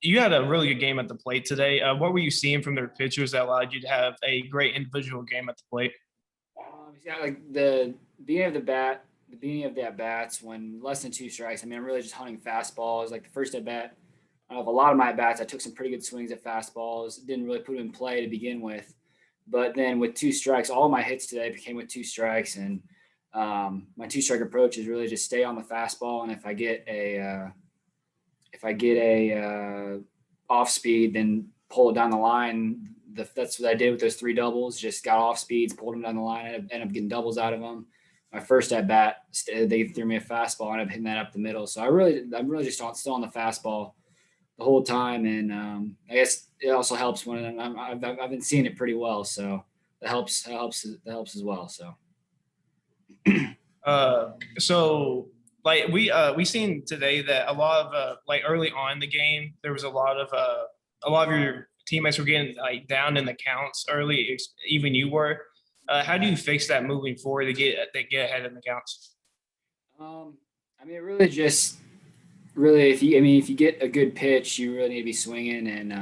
you had a really good game at the plate today. What were you seeing from their pitchers that allowed you to have a great individual game at the plate? Yeah, like the beginning of the at bats when less than two strikes. I mean, I'm really just hunting fastballs. Like the first at bat, of a lot of my at bats, I took some pretty good swings at fastballs. Didn't really put them in play to begin with, but then with two strikes, all my hits today became with two strikes, and my two strike approach is really just stay on the fastball, and if I get a off speed, then pull it down the line. That's what I did with those three doubles. Just got off speeds, pulled them down the line, and ended up getting doubles out of them. My first at bat, they threw me a fastball, and I ended up hitting that up the middle. So I'm really just still on the fastball the whole time, and I guess it also helps when I've been seeing it pretty well. So that helps as well. So So like we seen today that a lot of like early on in the game there was a lot of your teammates were getting like down in the counts early, even you were. How do you fix that moving forward to get ahead in the counts? um, I mean, it really just really if you get a good pitch, you really need to be swinging, and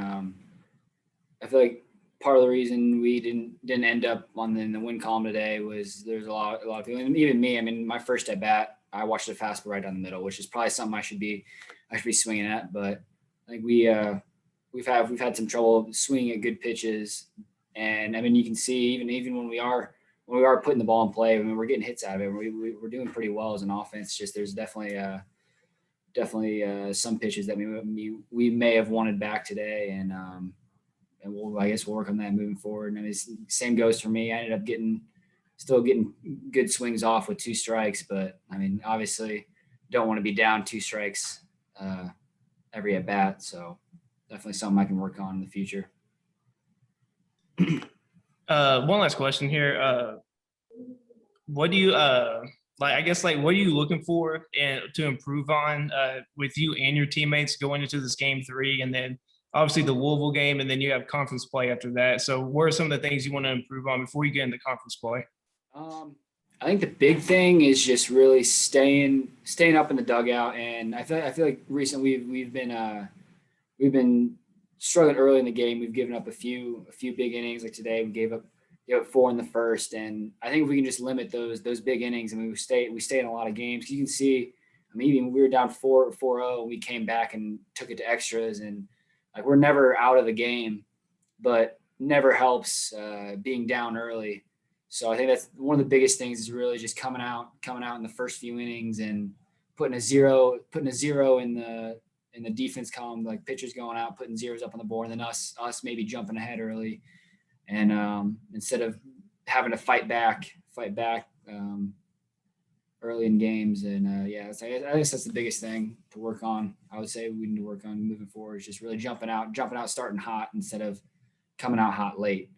I feel like part of the reason we didn't end up in the win column today was there's a lot of people, and even me. I mean, my first at bat, I watched the fastball right down the middle, which is probably something I should be swinging at. But I think we've had some trouble swinging at good pitches, and I mean you can see even when we are putting the ball in play, I mean we're getting hits out of it. We're doing pretty well as an offense. Just there's definitely some pitches that we may have wanted back today, and I guess we'll work on that moving forward. And I mean, same goes for me. I ended up still getting good swings off with two strikes, but I mean, obviously, don't want to be down two strikes every at bat. So definitely something I can work on in the future. One last question here. What do you like? I guess like what are you looking for and to improve on with you and your teammates going into this game three, and then obviously the Louisville game, and then you have conference play after that. So, what are some of the things you want to improve on before you get into conference play? Um, I think the big thing is just really staying up in the dugout, and I feel like recently we've been struggling early in the game. We've given up a few big innings. Like today, we gave up four in the first, and I think if we can just limit those big innings, I mean, we stay in a lot of games. You can see, I mean, even we were down 4-0, and we came back and took it to extras, and like we're never out of the game, but never helps being down early. So I think that's one of the biggest things is really just coming out in the first few innings and putting a zero in the defense column, like pitchers going out, putting zeros up on the board, and then us maybe jumping ahead early, and instead of having to fight back early in games. And yeah, so I guess that's the biggest thing to work on. I would say we need to work on moving forward is just really jumping out, starting hot instead of coming out hot late.